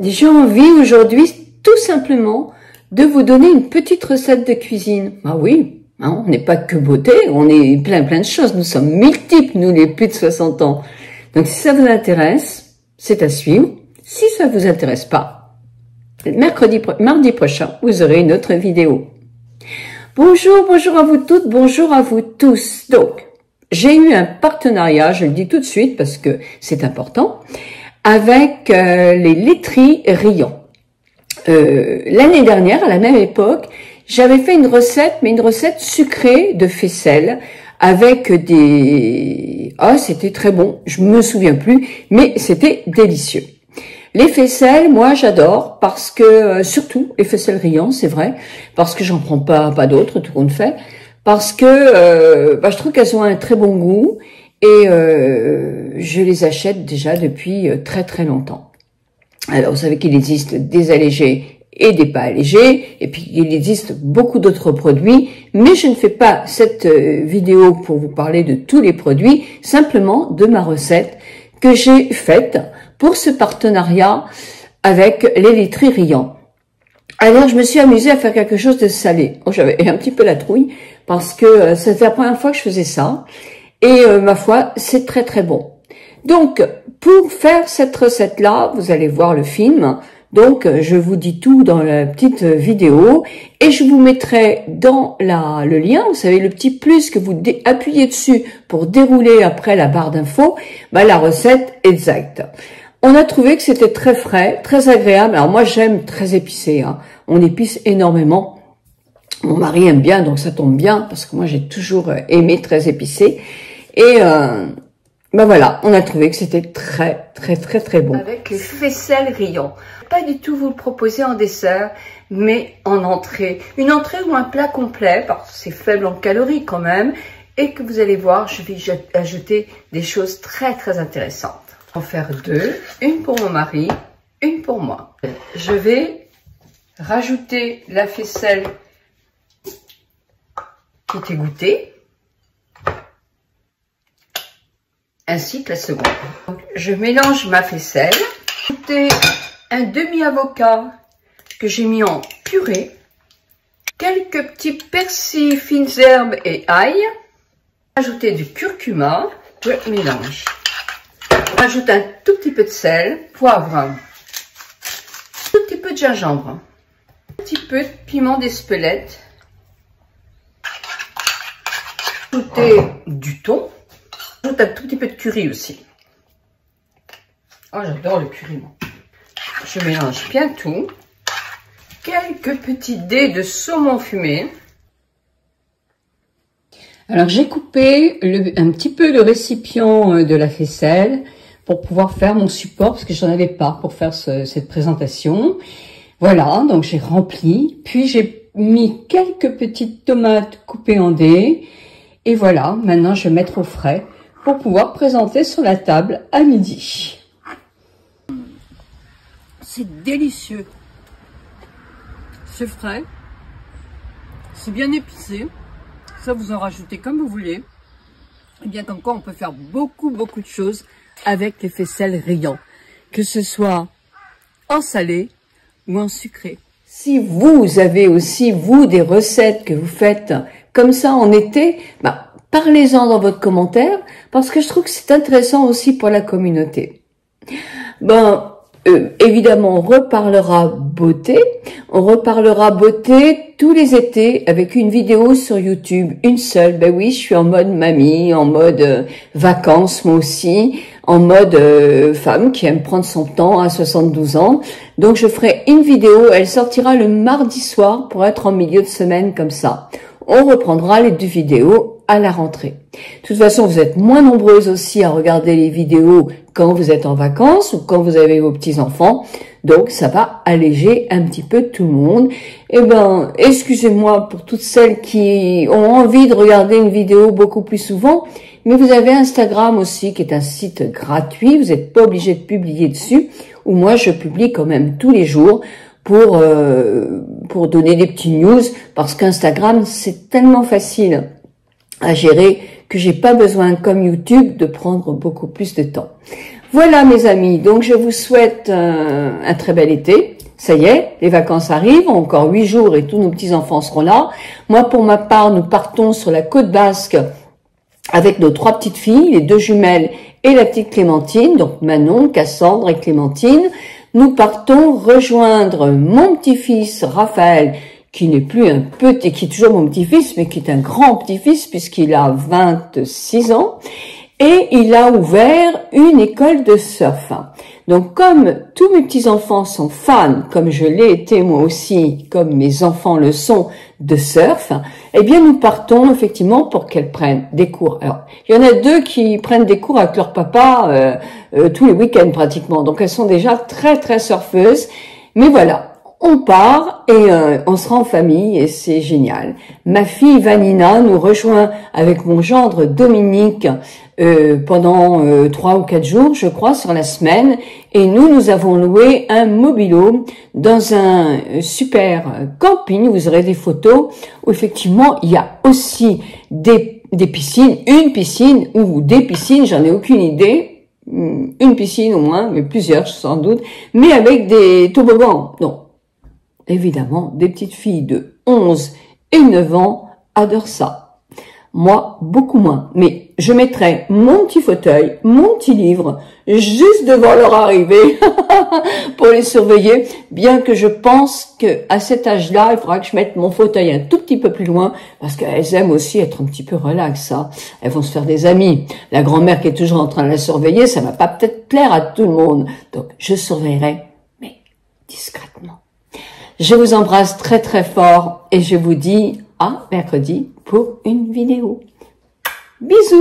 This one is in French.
J'ai envie aujourd'hui tout simplement de vous donner une petite recette de cuisine. Ah oui, hein, on n'est pas que beauté, on est plein de choses. Nous sommes multiples, nous les plus de 60 ans. Donc si ça vous intéresse, c'est à suivre. Si ça vous intéresse pas, mardi prochain, vous aurez une autre vidéo. Bonjour à vous toutes, bonjour à vous tous. Donc, j'ai eu un partenariat, je le dis tout de suite parce que c'est important, avec les laiteries Riant. L'année dernière, à la même époque, j'avais fait une recette, mais une recette sucrée de faisselle avec des... Ah, c'était très bon, je me souviens plus, mais c'était délicieux. Les faisselles, moi j'adore parce que, surtout les faisselles Riant, c'est vrai, parce que j'en prends pas d'autres, tout compte fait, parce que je trouve qu'elles ont un très bon goût et je les achète déjà depuis très longtemps. Alors vous savez qu'il existe des allégés et des pas allégés, et puis il existe beaucoup d'autres produits, mais je ne fais pas cette vidéo pour vous parler de tous les produits, simplement de ma recette que j'ai faite pour ce partenariat avec les laiteries Riant. Alors je me suis amusée à faire quelque chose de salé. Oh, j'avais un petit peu la trouille parce que c'était la première fois que je faisais ça, et ma foi, c'est très bon. Donc, pour faire cette recette-là, vous allez voir le film. Donc, je vous dis tout dans la petite vidéo et je vous mettrai dans le lien, vous savez, le petit plus que vous appuyez dessus pour dérouler après la barre d'infos, la recette exacte. On a trouvé que c'était très frais, très agréable. Alors moi, j'aime très épicé, hein. On épice énormément. Mon mari aime bien, donc ça tombe bien parce que moi, j'ai toujours aimé très épicé. Et voilà, on a trouvé que c'était très bon. Avec les faisselles Riant. Pas du tout vous le proposer en dessert, mais en entrée. Une entrée ou un plat complet, parce que c'est faible en calories quand même, et que vous allez voir, je vais ajouter des choses très intéressantes. Je vais en faire deux, une pour mon mari, une pour moi. Je vais rajouter la faisselle qui est égouttée, ainsi que la seconde. Donc, je mélange ma faisselle, ajouter un demi-avocat que j'ai mis en purée, quelques petits persils, fines herbes et ail, ajouter du curcuma, je mélange. On rajoute un tout petit peu de sel, poivre, un tout petit peu de gingembre, un petit peu de piment d'Espelette, ajouter du thon, j'ajoute un tout petit peu de curry aussi. Oh, j'adore le curry, moi. Je mélange bien tout. Quelques petits dés de saumon fumé. Alors, j'ai coupé un petit peu le récipient de la faisselle pour pouvoir faire mon support, parce que j'en avais pas pour faire cette présentation. Voilà, donc j'ai rempli. Puis, j'ai mis quelques petites tomates coupées en dés. Et voilà, maintenant, je vais mettre au frais pour pouvoir présenter sur la table à midi. C'est délicieux. C'est frais. C'est bien épicé. Ça, vous en rajoutez comme vous voulez. Et bien comme quoi, on peut faire beaucoup de choses avec les faisselles Riant. Que ce soit en salé ou en sucré. Si vous avez aussi, vous, des recettes que vous faites comme ça en été, parlez-en dans votre commentaire, parce que je trouve que c'est intéressant aussi pour la communauté. Évidemment, on reparlera beauté tous les étés avec une vidéo sur YouTube, une seule. Ben oui, je suis en mode mamie, en mode vacances moi aussi, en mode femme qui aime prendre son temps à 72 ans. Donc je ferai une vidéo, elle sortira le mardi soir pour être en milieu de semaine comme ça. On reprendra les deux vidéos à la rentrée. De toute façon, vous êtes moins nombreuses aussi à regarder les vidéos quand vous êtes en vacances ou quand vous avez vos petits-enfants. Donc, ça va alléger un petit peu tout le monde. Excusez-moi pour toutes celles qui ont envie de regarder une vidéo beaucoup plus souvent, mais vous avez Instagram aussi qui est un site gratuit. Vous n'êtes pas obligé de publier dessus, où moi, je publie quand même tous les jours pour donner des petits news, parce qu'Instagram, c'est tellement facile à gérer que j'ai pas besoin, comme YouTube, de prendre beaucoup plus de temps. Voilà mes amis, donc je vous souhaite un très bel été. Ça y est, les vacances arrivent, encore 8 jours et tous nos petits-enfants seront là. Moi, pour ma part, nous partons sur la côte basque avec nos 3 petites filles, les 2 jumelles et la petite Clémentine, donc Manon, Cassandre et Clémentine. Nous partons rejoindre mon petit-fils Raphaël, qui n'est plus un petit, qui est toujours mon petit-fils, mais qui est un grand petit-fils puisqu'il a 26 ans. Et il a ouvert une école de surf. Donc, comme tous mes petits-enfants sont fans, comme je l'ai été moi aussi, comme mes enfants le sont, de surf, eh bien, nous partons effectivement pour qu'elles prennent des cours. Alors, il y en a 2 qui prennent des cours avec leur papa tous les week-ends pratiquement. Donc, elles sont déjà très, très surfeuses. Mais voilà. On part et on sera en famille et c'est génial. Ma fille Vanina nous rejoint avec mon gendre Dominique pendant 3 ou 4 jours, je crois, sur la semaine. Et nous avons loué un mobilo dans un super camping. Vous aurez des photos où effectivement il y a aussi des piscines, une piscine ou des piscines, j'en ai aucune idée. Une piscine au moins, mais plusieurs sans doute, mais avec des toboggans. Non. Évidemment, des petites filles de 11 et 9 ans adorent ça. Moi, beaucoup moins. Mais je mettrai mon petit fauteuil, mon petit livre, juste devant leur arrivée pour les surveiller, bien que je pense qu'à cet âge-là, il faudra que je mette mon fauteuil un tout petit peu plus loin, parce qu'elles aiment aussi être un petit peu relax. Elles vont se faire des amis. La grand-mère qui est toujours en train de la surveiller, ça va pas peut-être plaire à tout le monde. Donc, je surveillerai, mais discrètement. Je vous embrasse très très fort et je vous dis à mercredi pour une vidéo. Bisous!